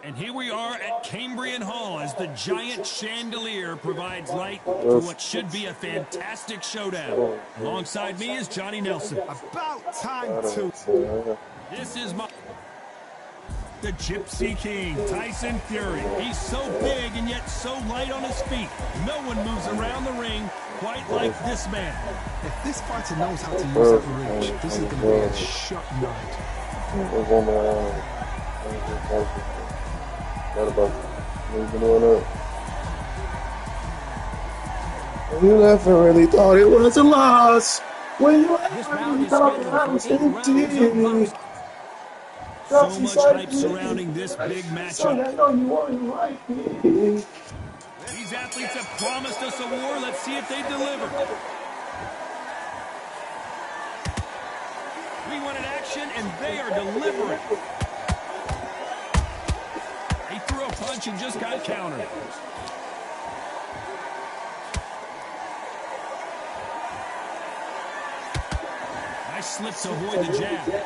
And here we are at Cambrian Hall as the giant chandelier provides light for what should be a fantastic showdown. Alongside me is Johnny Nelson. About time to. This is the Gypsy King, Tyson Fury. He's so big and yet so light on his feet. No one moves around the ring quite like this man. If this fighter knows how to use that range, this is going to be a shot night. You never really thought it was a loss when you really thought it was empty. So much hype surrounding this big matchup. These athletes have promised us a war. Let's see if they deliver. We wanted action, and they are delivering. He threw a punch and just got countered. Nice slip to avoid the jab.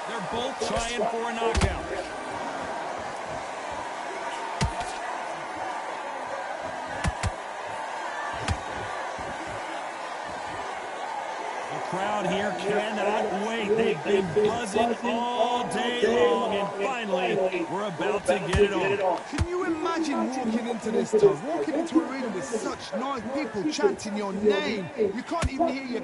They're both trying for a knockout. The crowd here cannot wait. They've been buzzing all day long, and finally, we're about to get it on. Can you imagine walking into this town, walking into a arena with such nice people chanting your name? You can't even hear your...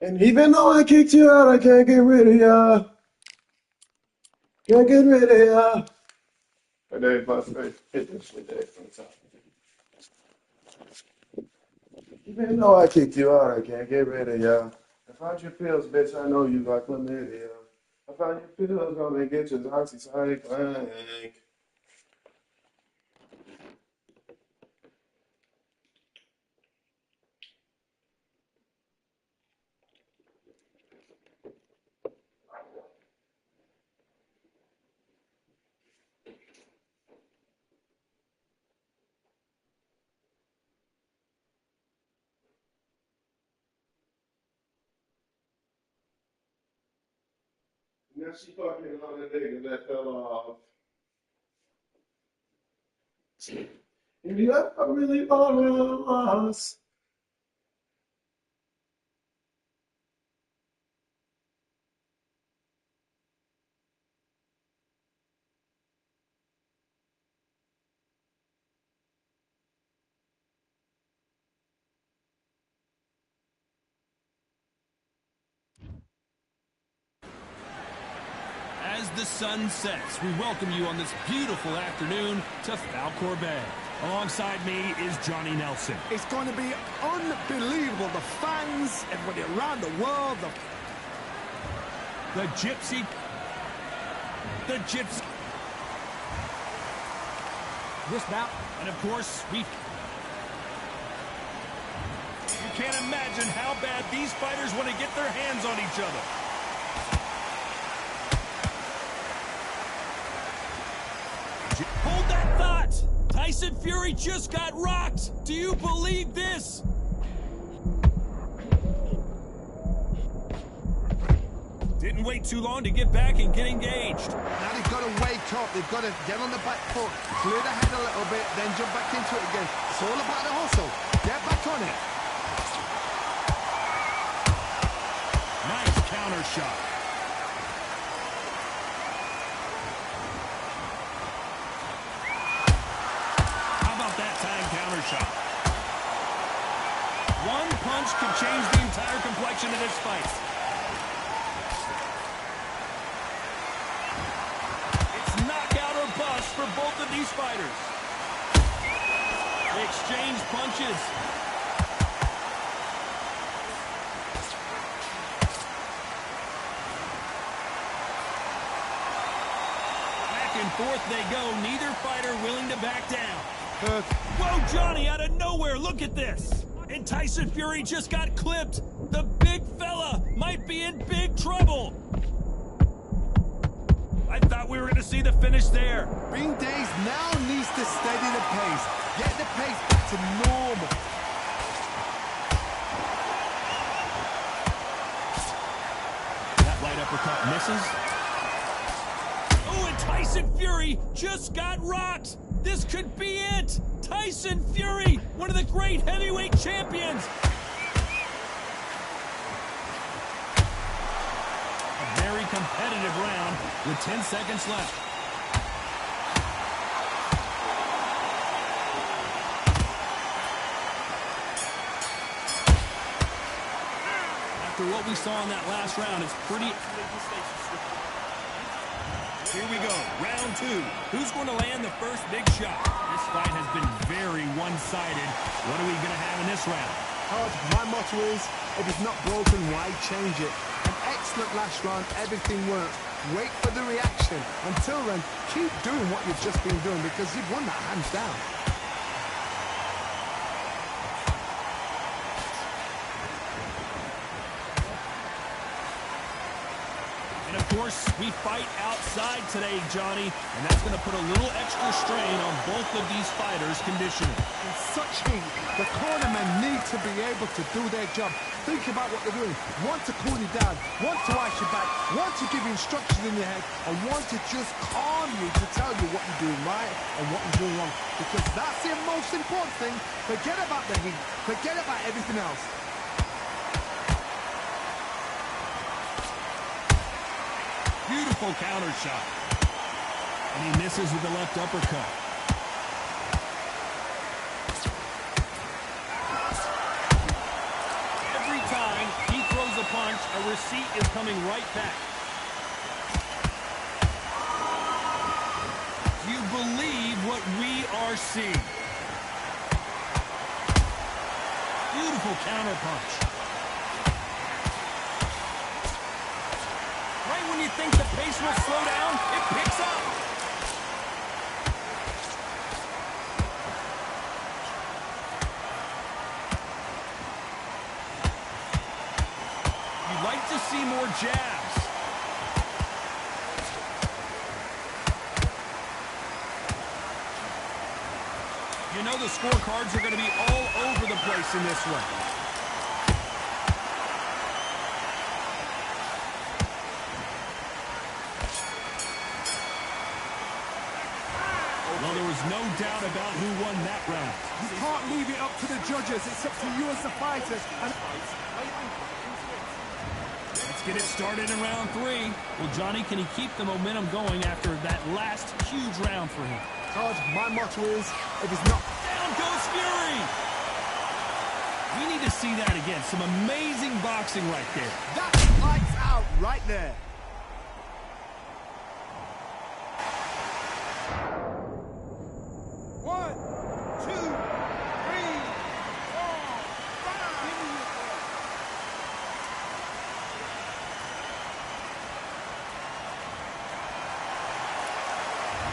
And even though I kicked you out, I can't get rid of ya. Can't get rid of ya. And then my face hit this shit there from the top. Even though I kicked you out, I can't get rid of ya. I found your pills, bitch. I know you got chlamydia. I found your pills, gonna get your doxycycline. Now she fucking on the nigga that fell off. If you ever really want a loss. As the sun sets, we welcome you on this beautiful afternoon to Falcor Bay. Alongside me is Johnny Nelson. It's going to be unbelievable. The fans, everybody around the world. The Gypsy. This bout, and of course, you can't imagine how bad these fighters want to get their hands on each other. Hold that thought! Tyson Fury just got rocked! Do you believe this? Didn't wait too long to get back and get engaged. Now they've got to wake up. They've got to get on the back foot, clear the head a little bit, then jump back into it again. It's all about the hustle. Get back on it. Nice counter shot. Shot. One punch could change the entire complexion of this fight. It's knockout or bust for both of these fighters. They exchange punches. Back and forth they go, neither fighter willing to back down. Whoa, Johnny, out of nowhere, look at this. And Tyson Fury just got clipped. The big fella might be in big trouble. I thought we were going to see the finish there. Bean Days now needs to steady the pace. Get the pace back to normal. That light uppercut misses. Oh, and Tyson Fury just got rocked. This could be it. Tyson Fury, one of the great heavyweight champions. A very competitive round with 10 seconds left. After what we saw in that last round, it's pretty... Here we go, round two. Who's going to land the first big shot? This fight has been very one-sided. What are we going to have in this round? My motto is, if it's not broken, why change it? An excellent last round, everything worked. Wait for the reaction. Until then, keep doing what you've just been doing because you've won that hands down. And of course, we fight outside today, Johnny, and that's going to put a little extra strain on both of these fighters' conditioning. In such heat, the cornermen need to be able to do their job. Think about what they're doing. One to cool you down, one to ice you back, one to give you instructions in your head, and one to just calm you to tell you what you're doing right and what you're doing wrong. Because that's the most important thing. Forget about the heat. Forget about everything else. Beautiful counter shot. And he misses with the left uppercut. Every time he throws a punch, a receipt is coming right back. Do you believe what we are seeing? Beautiful counter punch. When you think the pace will slow down, it picks up. You'd like to see more jabs. You know the scorecards are going to be all over the place in this one. Well, there was no doubt about who won that round. You can't leave it up to the judges. It's up to you as the fighters. Let's get it started in round three. Well, Johnny, can he keep the momentum going after that last huge round for him? Todd, my motto is, if it's not... Down goes Fury! We need to see that again. Some amazing boxing right there. That's lights out right there.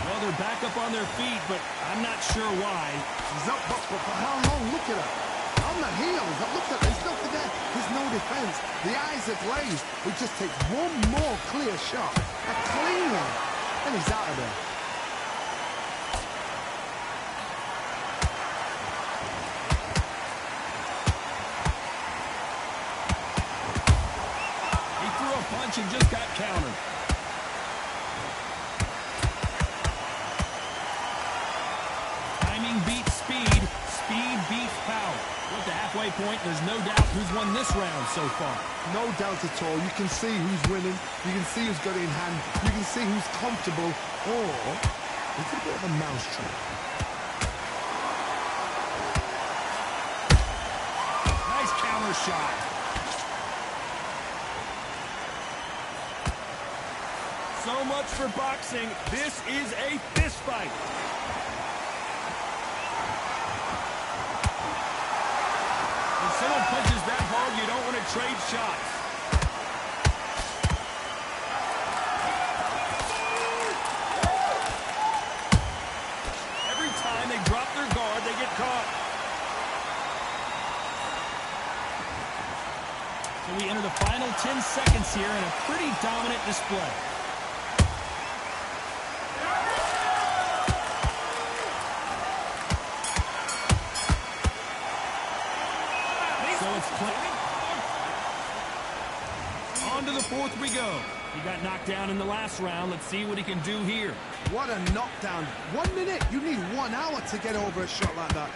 Well, they're back up on their feet, but I'm not sure why. He's up, but for how long? Look at her. On the heels. Look at her. There's nothing there. There's no defense. The eyes are glazed. It just takes one more clear shot. A clean one. And he's out of there. He threw a punch and just got countered. Beats speed, speed beats power. At the halfway point, there's no doubt who's won this round so far. No doubt at all. You can see who's winning. You can see who's got it in hand. You can see who's comfortable. Or it's a bit of a mousetrap. Nice counter shot. So much for boxing. This is a fist fight. Someone punches that hard, you don't want to trade shots. Every time they drop their guard, they get caught. So we enter the final 10 seconds here in a pretty dominant display. to the fourth we go. He got knocked down in the last round. Let's see what he can do here. What a knockdown. 1 minute. You need 1 hour to get over a shot like that.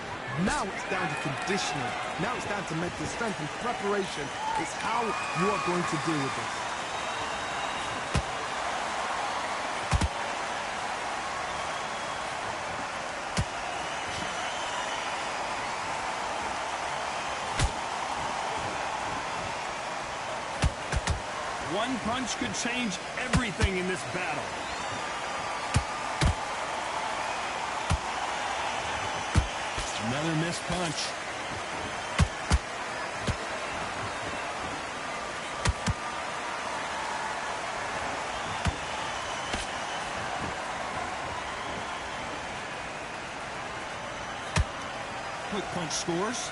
Now it's down to conditioning. Now it's down to mental strength and preparation. It's how you are going to deal with this. One punch could change everything in this battle. Another missed punch. Quick punch scores.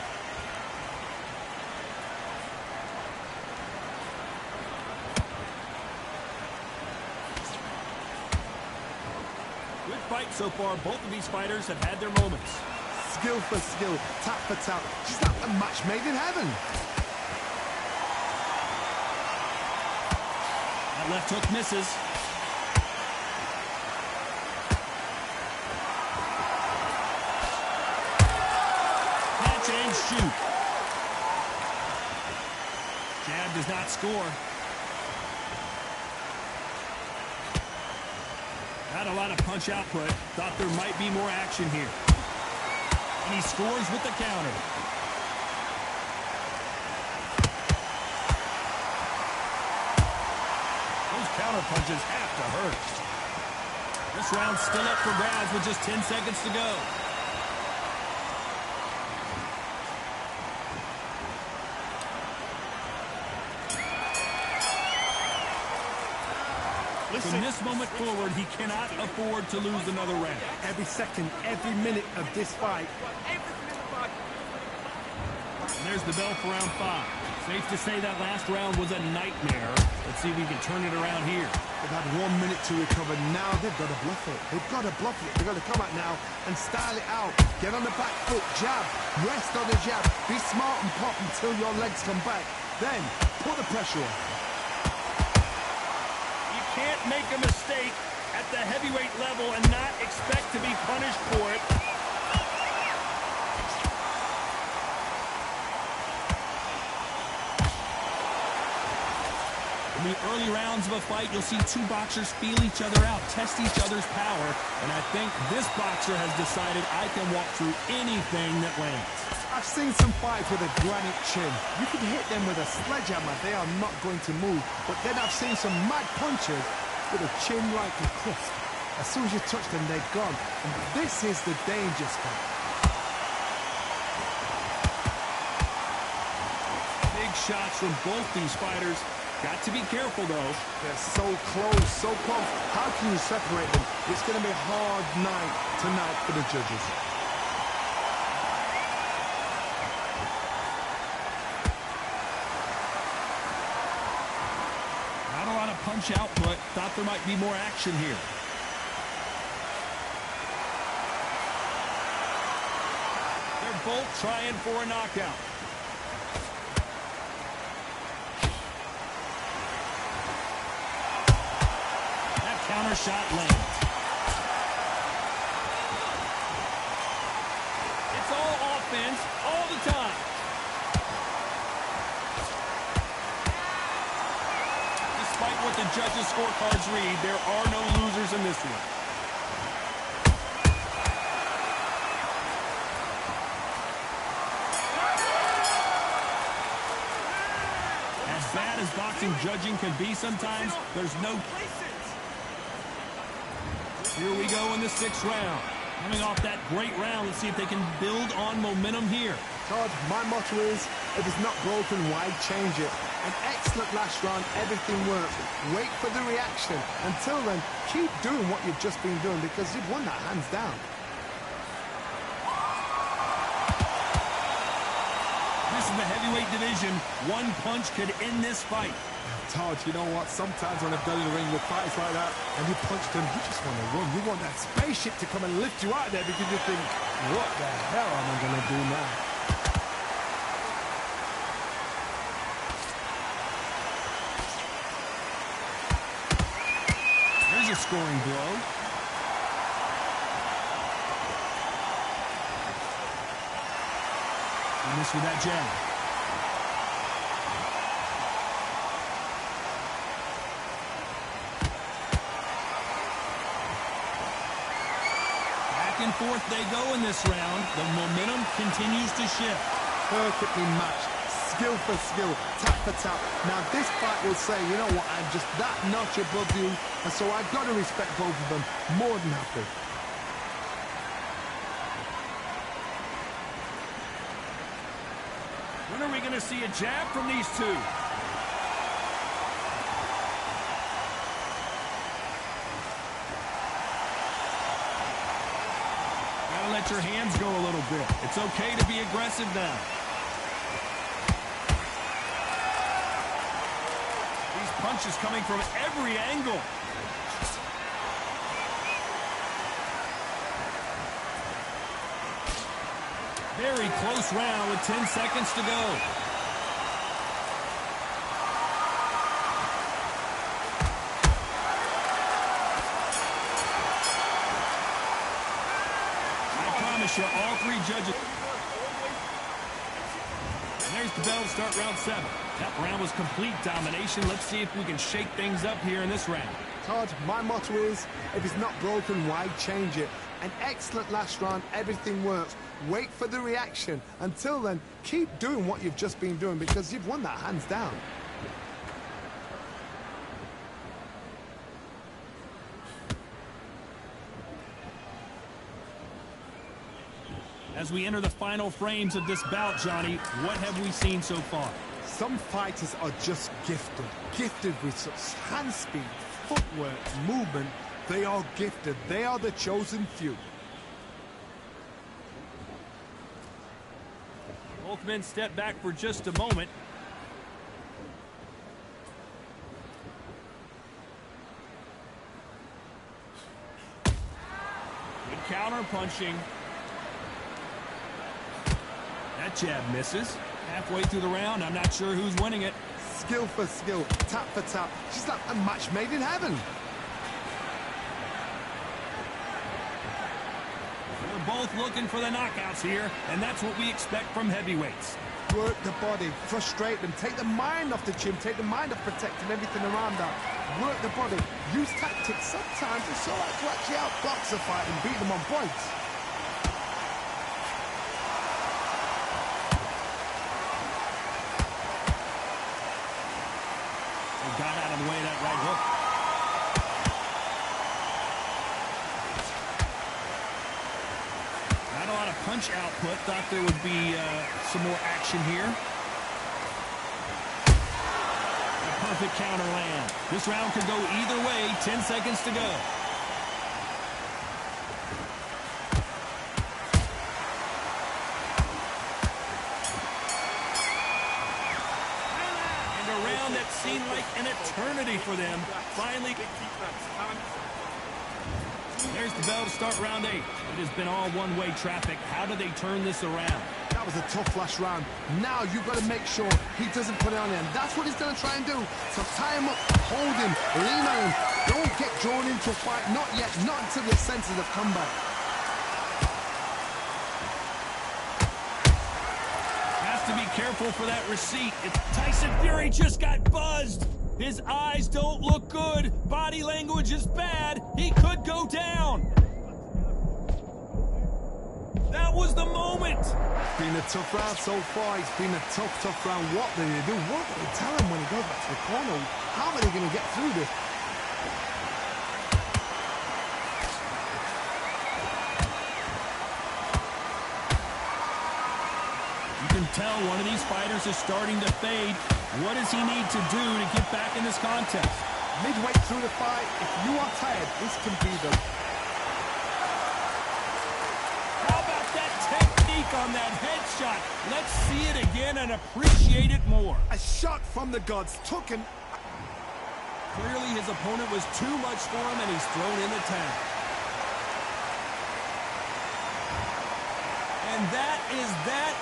Good fight so far. Both of these fighters have had their moments. Skill for skill, tap for tap. Just like a match made in heaven. That left hook misses. Catch and shoot. Jab does not score. Not a lot of punch output. Thought there might be more action here. And he scores with the counter. Those counter punches have to hurt. This round's still up for grabs with just 10 seconds to go. From this moment forward, he cannot afford to lose another round. Every second, every minute of this fight. And there's the bell for round 5. Safe to say that last round was a nightmare. Let's see if we can turn it around here. They've had 1 minute to recover. Now they've got to bluff it. They've got to bluff it. They've got to come out now and style it out. Get on the back foot, jab, rest on the jab. Be smart and pop until your legs come back. Then put the pressure on. Can't make a mistake at the heavyweight level and not expect to be punished for it. In the early rounds of a fight, you'll see two boxers feel each other out, test each other's power, and I think this boxer has decided I can walk through anything that lands. I've seen some fights with a granite chin. You can hit them with a sledgehammer, they are not going to move. But then I've seen some mad punchers with a chin like a crisp. As soon as you touch them, they're gone. And this is the danger spot. Big shots from both these fighters. Got to be careful, though. They're so close, so close. How can you separate them? It's going to be a hard night tonight for the judges. Punch output. Thought there might be more action here. They're both trying for a knockout. That counter shot lands. It's all offense all the time. Despite what the judges' scorecards read, there are no losers in this one. As bad as boxing judging can be sometimes, there's no... Here we go in the 6th round. Coming off that great round, let's see if they can build on momentum here. Todd, my motto is, if it's not broken, why change it? An excellent last round, everything works. Wait for the reaction. Until then, keep doing what you've just been doing because you've won that hands down. This is the heavyweight division. One punch could end this fight. Todd, you know what? Sometimes when I've done in the ring with fights like that, and you punch them, you just want to run. You want that spaceship to come and lift you out of there because you think, what the hell am I going to do now? There's a scoring blow. He missed with that jab. Back and forth they go in this round. The momentum continues to shift. Perfectly matched. Skill for skill, tap for tap. Now this fight will say, you know what, I'm just that notch above you, and so I've got to respect both of them more than happy. When are we going to see a jab from these two? Gotta let your hands go a little bit. It's okay to be aggressive now. Punches coming from every angle. Very close round with 10 seconds to go. I promise you, all three judges. And there's the bell to start round 7. That round was complete domination. Let's see if we can shake things up here in this round. Todd, my motto is, if it's not broken, why change it? An excellent last round, everything works. Wait for the reaction. Until then, keep doing what you've just been doing because you've won that hands down. As we enter the final frames of this bout, Johnny, what have we seen so far? Some fighters are just gifted. Gifted with such hand speed, footwork, movement. They are gifted. They are the chosen few. Both men step back for just a moment. Good counter punching. That jab misses. Halfway through the round, I'm not sure who's winning it. Skill for skill, tap for tap. She's like a match made in heaven. They're both looking for the knockouts here, and that's what we expect from heavyweights. Work the body, frustrate them, take the mind off the chin, take the mind off protecting everything around that. Work the body, use tactics. Sometimes it's all right to actually outbox a fight and beat them on points. Got out of the way of that right hook. Not a lot of punch output. Thought there would be some more action here. A perfect counter land. This round could go either way. 10 seconds to go. That seemed like an eternity for them. Finally, there's the bell to start round 8. It has been all one-way traffic. How do they turn this around? That was a tough last round. Now you've got to make sure he doesn't put it on him. That's what he's going to try and do. So tie him up, hold him, lean on him. Don't get drawn into a fight. Not yet. Not until your senses have come back. To be careful for that receipt. Tyson Fury just got buzzed. His eyes don't look good. Body language is bad. He could go down. That was the moment. It's been a tough round so far. It's been a tough round. What do they do? What do they tell him when he goes back to the corner? How are they going to get through this? Tell one of these fighters is starting to fade. What does he need to do to get back in this contest? Midway through the fight, if you are tired, this can be the... How about that technique on that headshot? Let's see it again and appreciate it more. A shot from the gods took him. Clearly his opponent was too much for him and he's thrown in the towel. And that is that.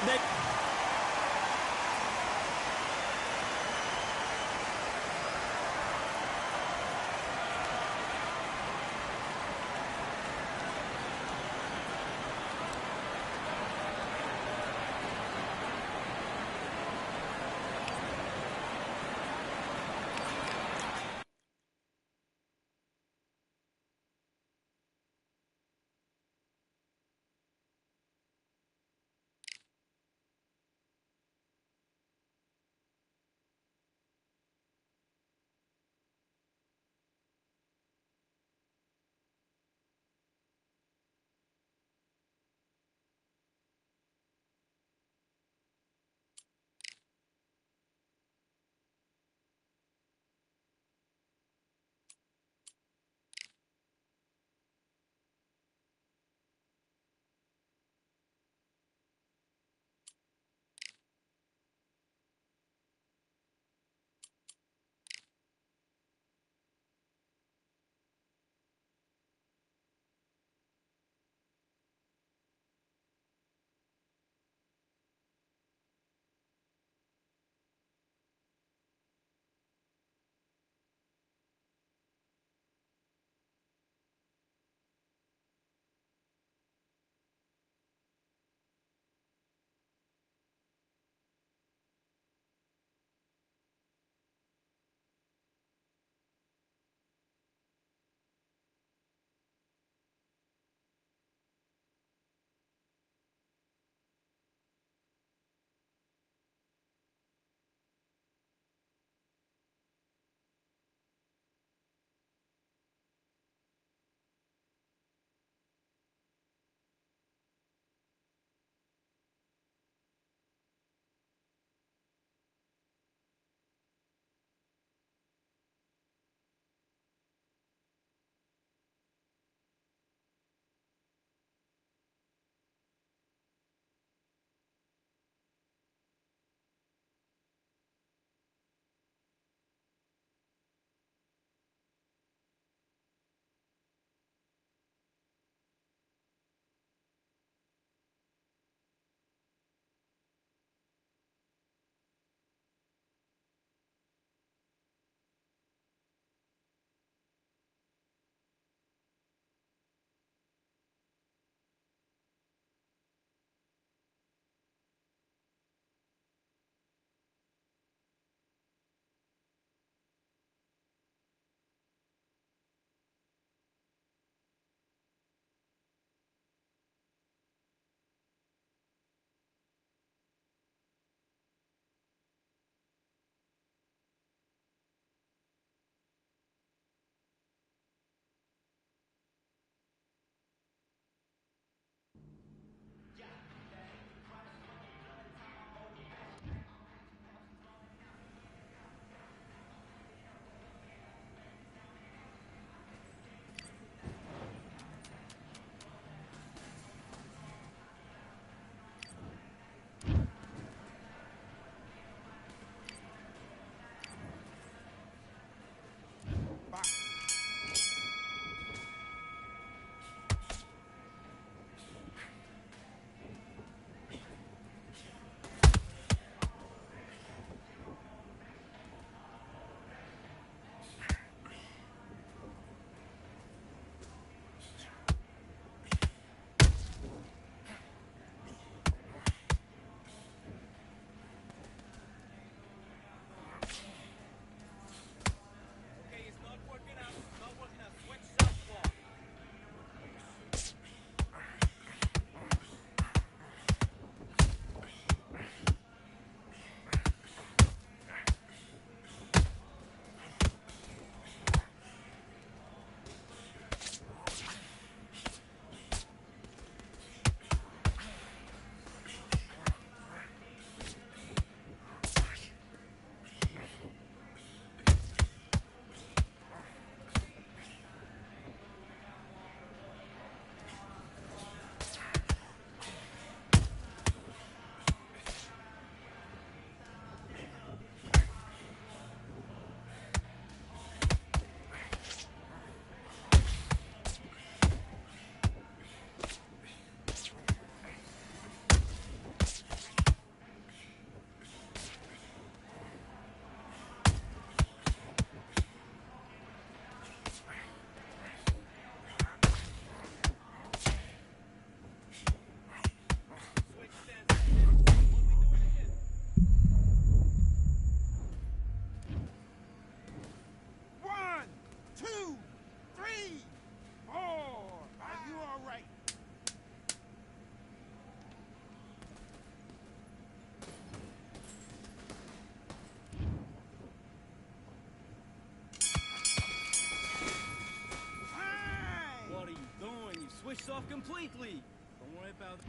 face off completely. Don't worry about it.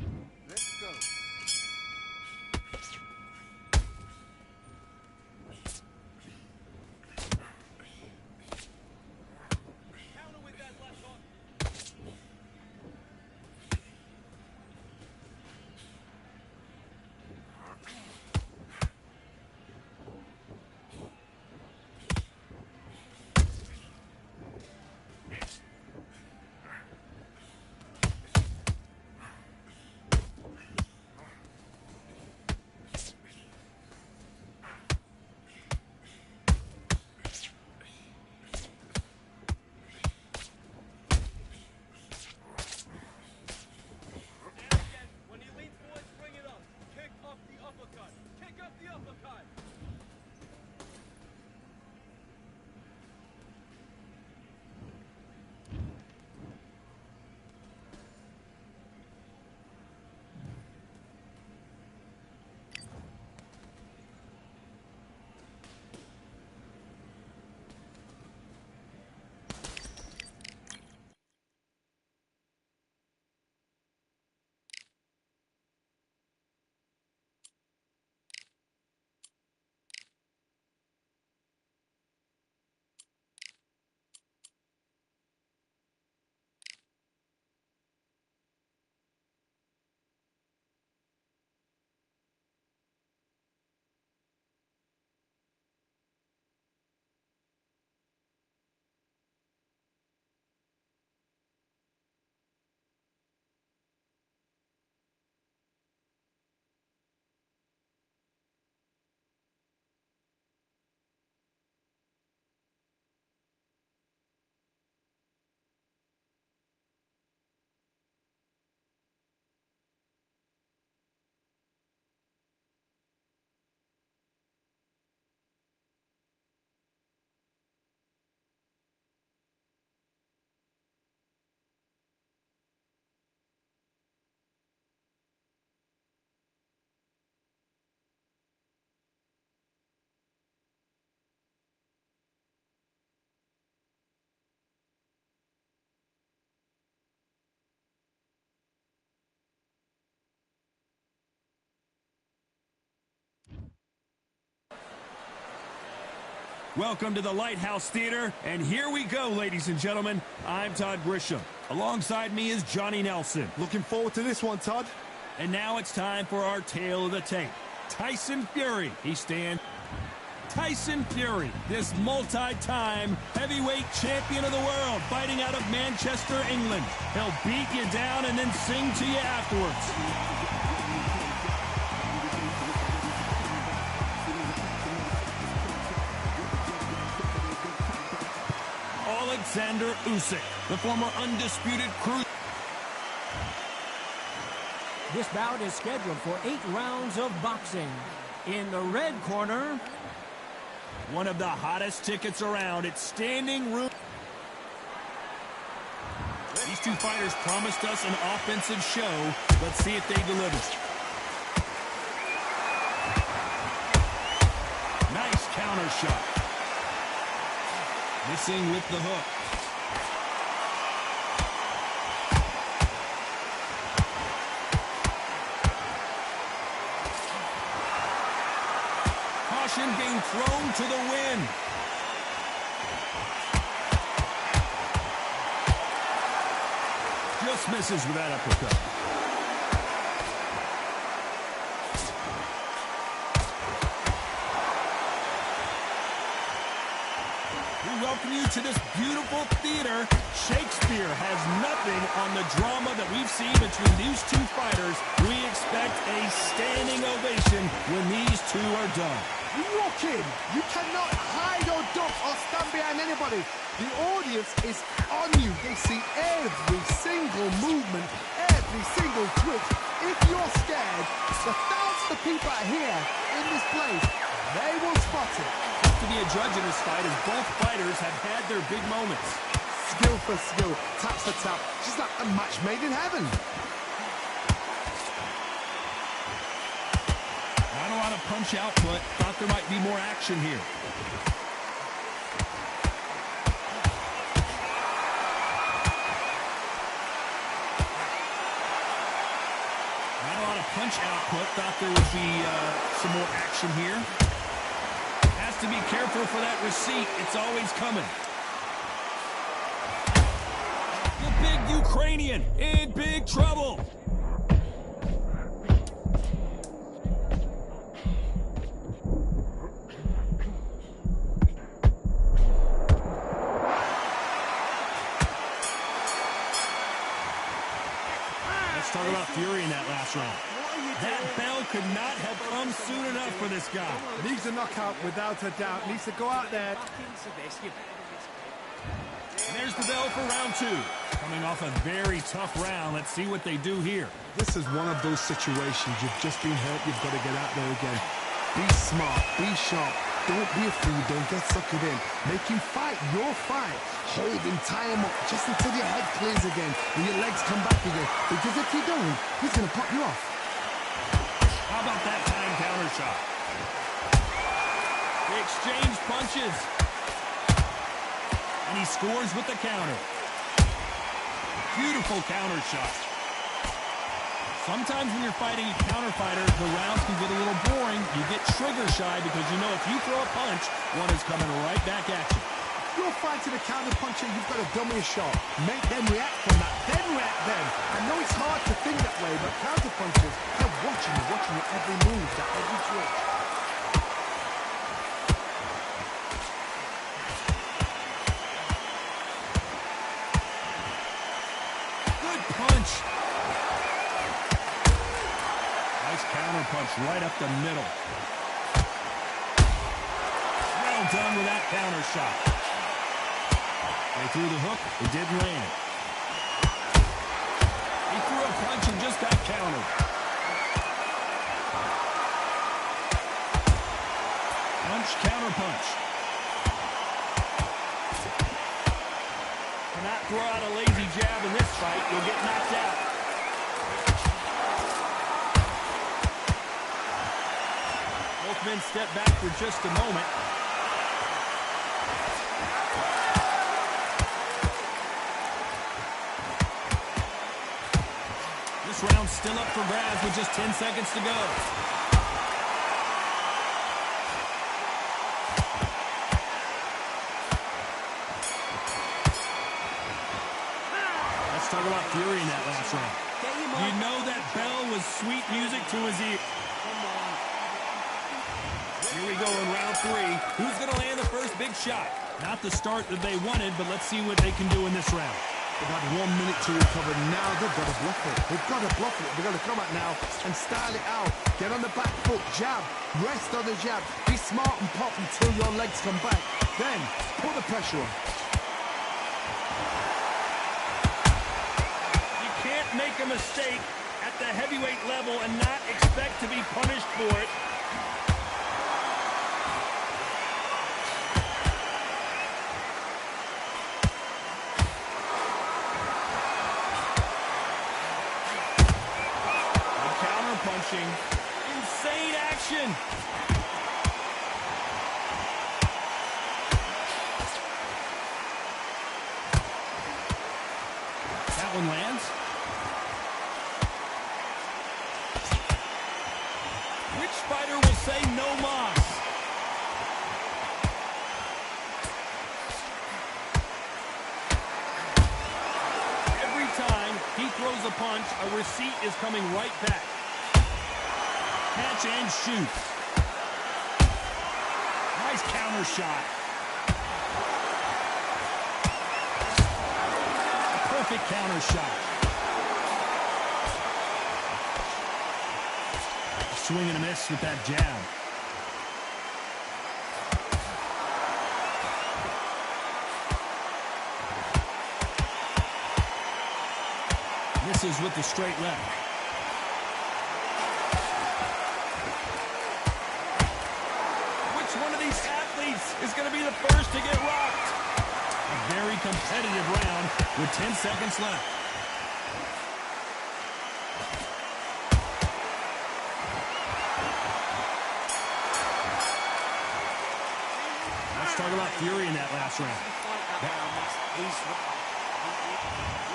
Let's go. Counter with that left hook. Welcome to the Lighthouse Theater, and here we go, ladies and gentlemen. I'm Todd Grisham. Alongside me is Johnny Nelson. Looking forward to this one, Todd. And now it's time for our tale of the tape. Tyson Fury. Tyson Fury, this multi-time heavyweight champion of the world, fighting out of Manchester, England. He'll beat you down and then sing to you afterwards. Alexander Usyk, the former Undisputed Cruiser. This bout is scheduled for 8 rounds of boxing. In the red corner, one of the hottest tickets around. It's standing room. These two fighters promised us an offensive show. Let's see if they deliver. Nice counter shot. Missing with the hook. Caution being thrown to the wind. Just misses with that uppercut. Welcome you to this beautiful theater. Shakespeare has nothing on the drama that we've seen between these two fighters. We expect a standing ovation when these two are done. You walk in, you cannot hide or duck or stand behind anybody. The audience is on you. They see every single movement, every single twitch. If you're scared, the thousands of people are here in this place. They will spot it. To be a judge in this fight, as both fighters have had their big moments. Skill for skill, tap for tap, just like a match made in heaven. Not a lot of punch output. Thought there might be more action here. put. Thought there would be some more action here. Has to be careful for that receipt. It's always coming. The big Ukrainian in big trouble. Let's talk about fury in that last round. That bell could not have come soon enough for this guy. Needs a knockout without a doubt. Needs to go out there. There's the bell for round 2. Coming off a very tough round. Let's see what they do here. This is one of those situations. You've just been hurt. You've got to get out there again. Be smart. Be sharp. Don't be a fool. Don't get suckered in. Make him fight your fight. Hold him, tie him up just until your head clears again and your legs come back again. Because if you don't, he's going to pop you off. How about that time counter shot? They exchange punches. And he scores with the counter. Beautiful counter shot. Sometimes when you're fighting a counter fighter, the rounds can get a little boring. You get trigger shy because you know if you throw a punch, one is coming right back at you. You're fighting a counter puncher, you've got to dummy a shot. Make them react from that, then react then. I know it's hard to think that way, but counter punchers, they're watching your every move, that every twitch. Good punch. Nice counter punch right up the middle. Well done with that counter shot. They threw the hook, it didn't land. He threw a punch and just got countered. Punch, counter punch. Cannot throw out a lazy jab in this fight. You'll get knocked out. Both men step back for just a moment. This round's still up for grabs with just 10 seconds to go. Let's talk about fury in that last round. You know that bell was sweet music to his ear. Here we go in round 3. Who's going to land the first big shot? Not the start that they wanted, but let's see what they can do in this round. They've had 1 minute to recover. Now they've got to bluff it. They've got to bluff it. They've got to come out now and style it out. Get on the back foot, jab, rest on the jab. Be smart and pop until your legs come back. Then put the pressure on. You can't make a mistake at the heavyweight level and not expect to be punished for it. Insane action. That one lands. Which fighter will say no mas? Every time he throws a punch, a receipt is coming right back. Catch and shoot. Nice counter shot. A perfect counter shot. Swing and a miss with that jab. Misses with the straight left. Is going to be the first to get rocked. A very competitive round with 10 seconds left. Let's talk about fury in that last round.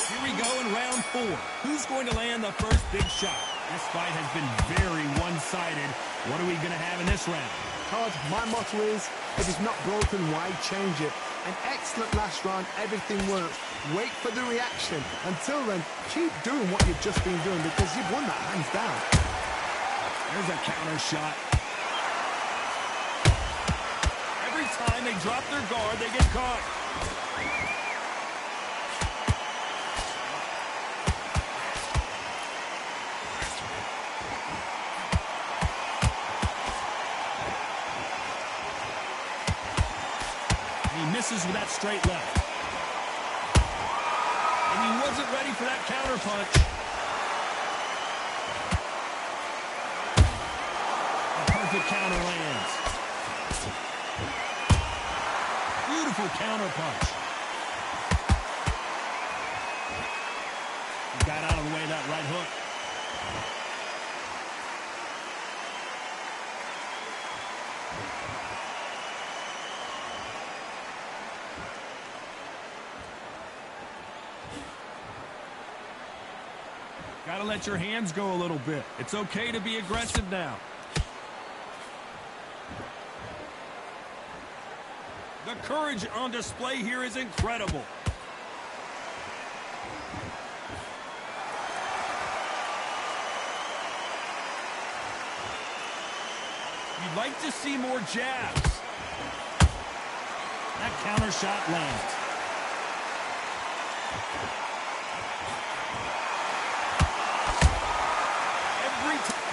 Here we go in round 4. Who's going to land the first big shot? This fight has been very one-sided. What are we going to have in this round? Todd, my motto is, if it's not broken, why change it? An excellent last round, everything works. Wait for the reaction. Until then, keep doing what you've just been doing because you've won that hands down. There's a counter shot. Every time they drop their guard, they get caught. He misses with that straight left. And he wasn't ready for that counter punch. A perfect counter lands. Beautiful counter punch. He got out of the way of that right hook. Gotta let your hands go a little bit. It's okay to be aggressive now. The courage on display here is incredible. You'd like to see more jabs. That counter shot lands.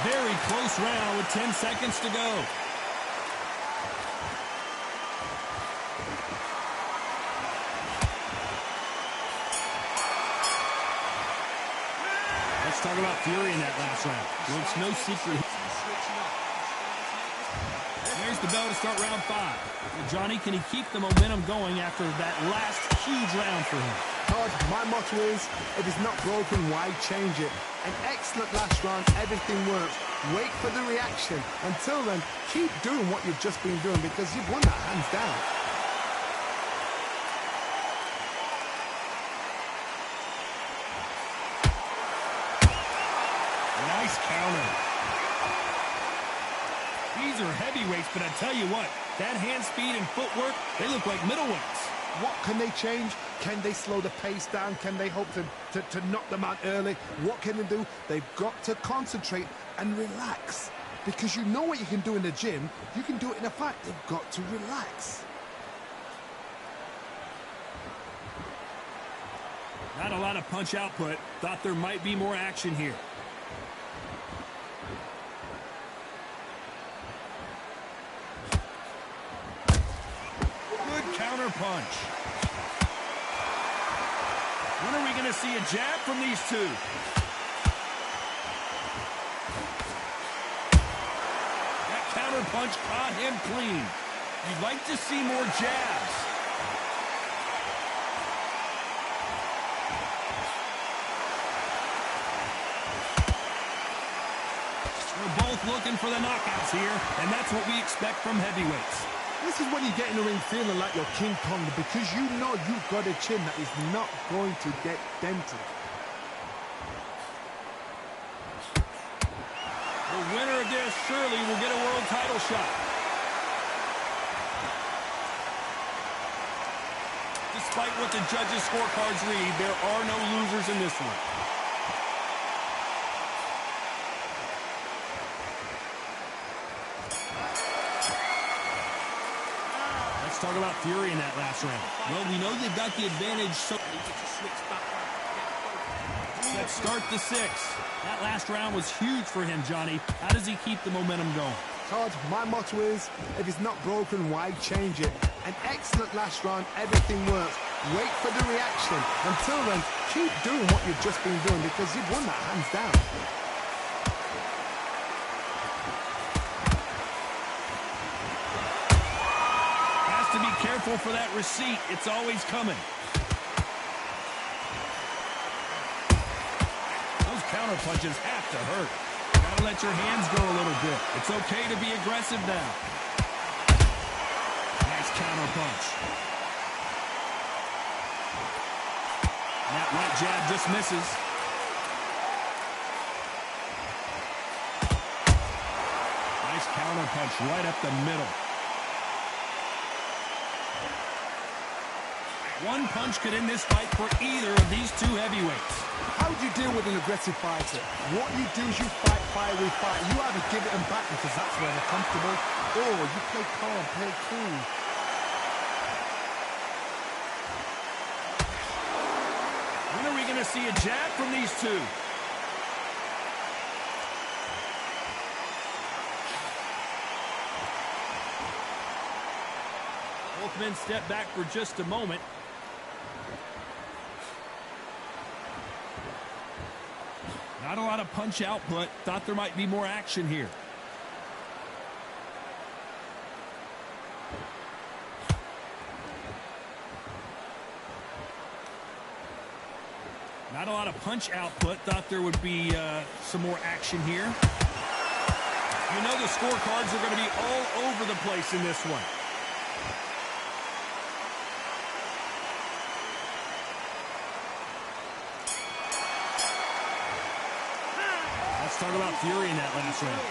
Very close round with 10 seconds to go. Let's talk about Fury in that last round. Well, it's no secret. There's the bell to start round 5. Well, Johnny, can he keep the momentum going after that last huge round for him? Todd, my motto is, if it's not broken, why change it? An excellent last round, everything works. Wait for the reaction. Until then, keep doing what you've just been doing because you've won that hands down. Nice counter. These are heavyweights, but I tell you what, that hand speed and footwork, they look like middleweights. What can they change? Can they slow the pace down? Can they hope to knock them out early? What can they do? They've got to concentrate and relax. Because you know what you can do in the gym, you can do it in a fight. They've got to relax. Not a lot of punch output. Thought there might be more action here. Good counter punch. When are we going to see a jab from these two? That counter punch caught him clean. You'd like to see more jabs. We're both looking for the knockouts here, and that's what we expect from heavyweights. This is when you get in the ring feeling like you're King Kong because you know you've got a chin that is not going to get dented. The winner of this surely will get a world title shot. Despite what the judges' scorecards read, there are no losers in this one. Let's talk about Fury in that last round. Well, we know they've got the advantage, so let's start the 6th. That last round was huge for him, Johnny. How does he keep the momentum going? Todd, my motto is, if it's not broken, why change it? An excellent last round, everything works. Wait for the reaction. Until then, keep doing what you've just been doing because you've won that hands down. Has to be careful for that receipt. It's always coming. Those counter punches have to hurt. Gotta let your hands go a little bit. It's okay to be aggressive now. Nice counter punch. And that right jab just misses. counter punch right up the middle. One punch could end this fight for either of these two heavyweights. How do you deal with an aggressive fighter? What you do is you fight fire with fire. You either give it them back because that's where they're comfortable, or you play calm, play cool. When are we going to see a jab from these two? Both men step back for just a moment. Not a lot of punch output. Thought there might be more action here. Not a lot of punch output. Thought there would be some more action here. You know the scorecards are going to be all over the place in this one. Let's talk about fury in that last round.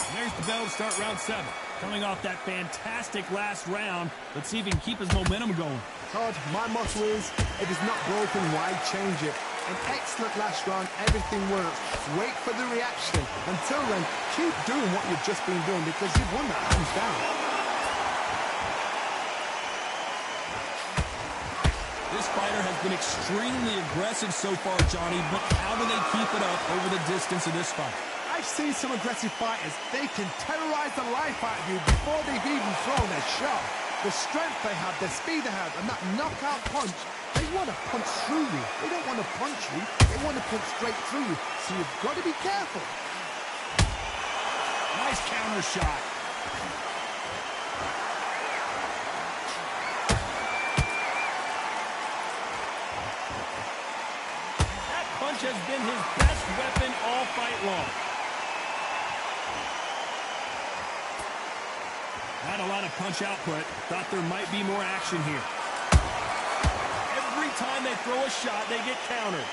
And there's the bell to start round 7. Coming off that fantastic last round, let's see if he can keep his momentum going. Todd, my motto is, if it's not broken, why change it? An excellent last round, everything works. Wait for the reaction. Until then, keep doing what you've just been doing because you've won that hands down. This fighter has been extremely aggressive so far, Johnny, but how do they keep it up over the distance of this fight? I've seen some aggressive fighters. They can terrorize the life out of you before they've even thrown their shot. The strength they have, the speed they have, and that knockout punch, they want to punch through you. They don't want to punch you. They want to punch straight through you. So you've got to be careful. Nice counter shot. That punch has been his best weapon all fight long. Not a lot of punch output. Thought there might be more action here. Every time they throw a shot, they get countered.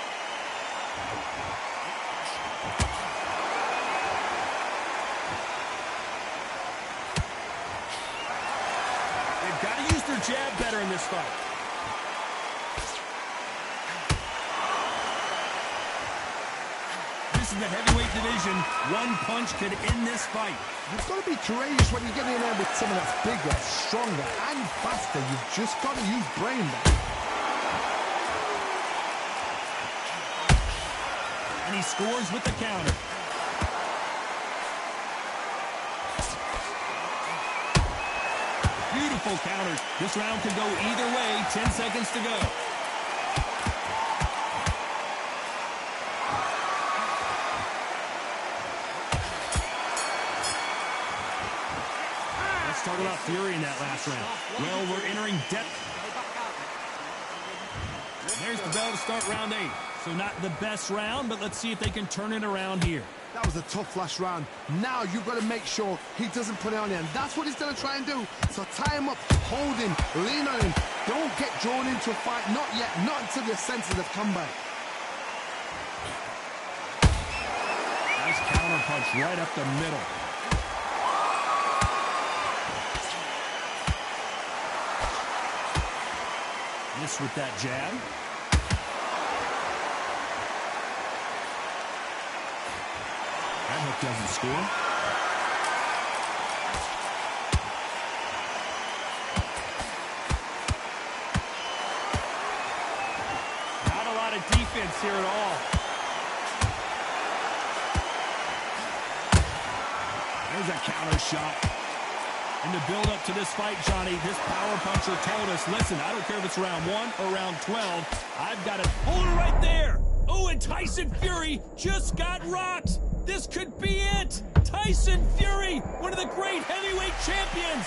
They've got to use their jab better in this fight. This is the heavyweight division. One punch could end this fight. You've got to be courageous when you get in there with someone that's bigger, stronger, and faster. You've just got to use brain there. And he scores with the counter. Beautiful counter. This round could go either way. 10 seconds to go. Let's talk about fury in that last round. Well, we're entering depth. There's the bell to start round 8. So not the best round, but let's see if they can turn it around here. That was a tough last round. Now you've got to make sure he doesn't put it on him. That's what he's going to try and do. So tie him up, hold him, lean on him. Don't get drawn into a fight. Not yet. Not until your senses have come back. Nice counter punch right up the middle. Miss with that jab. That hook doesn't score. Not a lot of defense here at all. There's a counter shot. In the build-up to this fight, Johnny, this power puncher told us, listen, I don't care if it's round 1 or round 12, I've got it. Hold it right there. Oh, and Tyson Fury just got rocked. This could be it. Tyson Fury, one of the great heavyweight champions.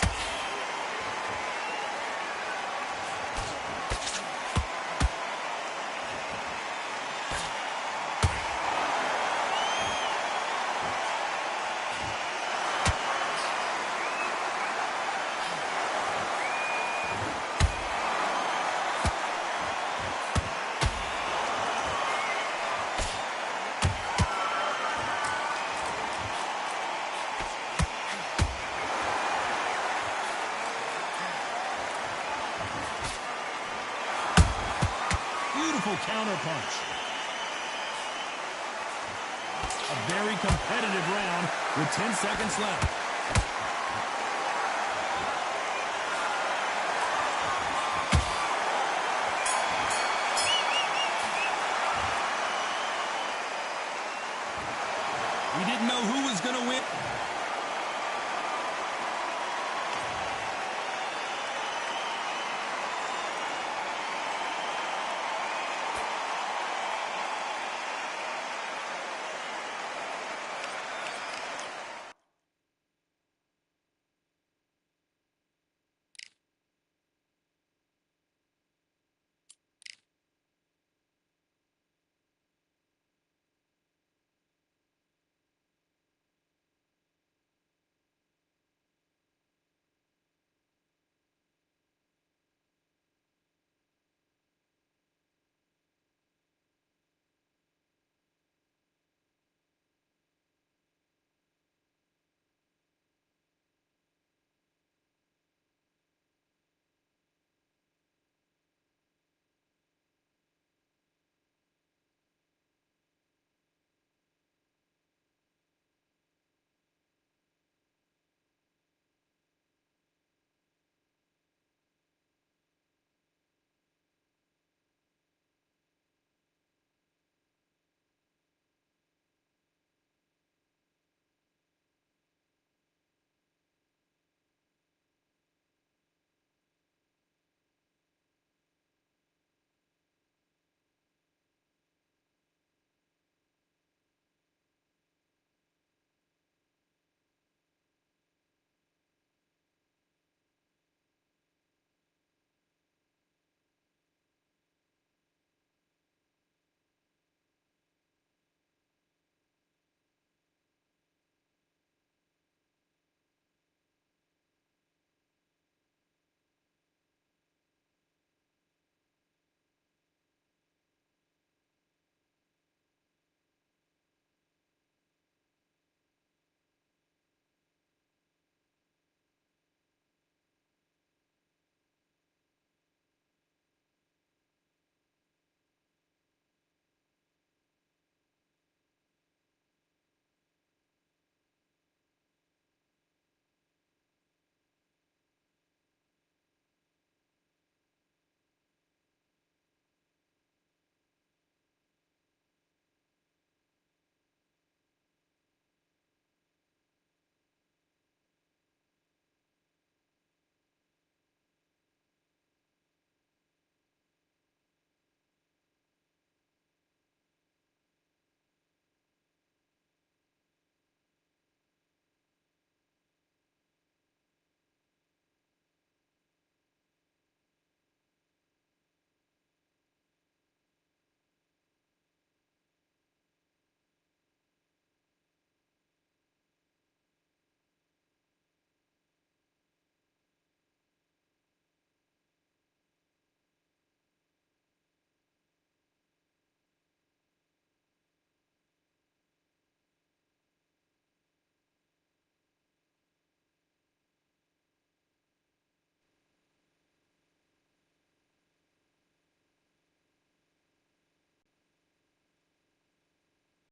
Beautiful counterpunch. A very competitive round with 10 seconds left. We didn't know who was going to win.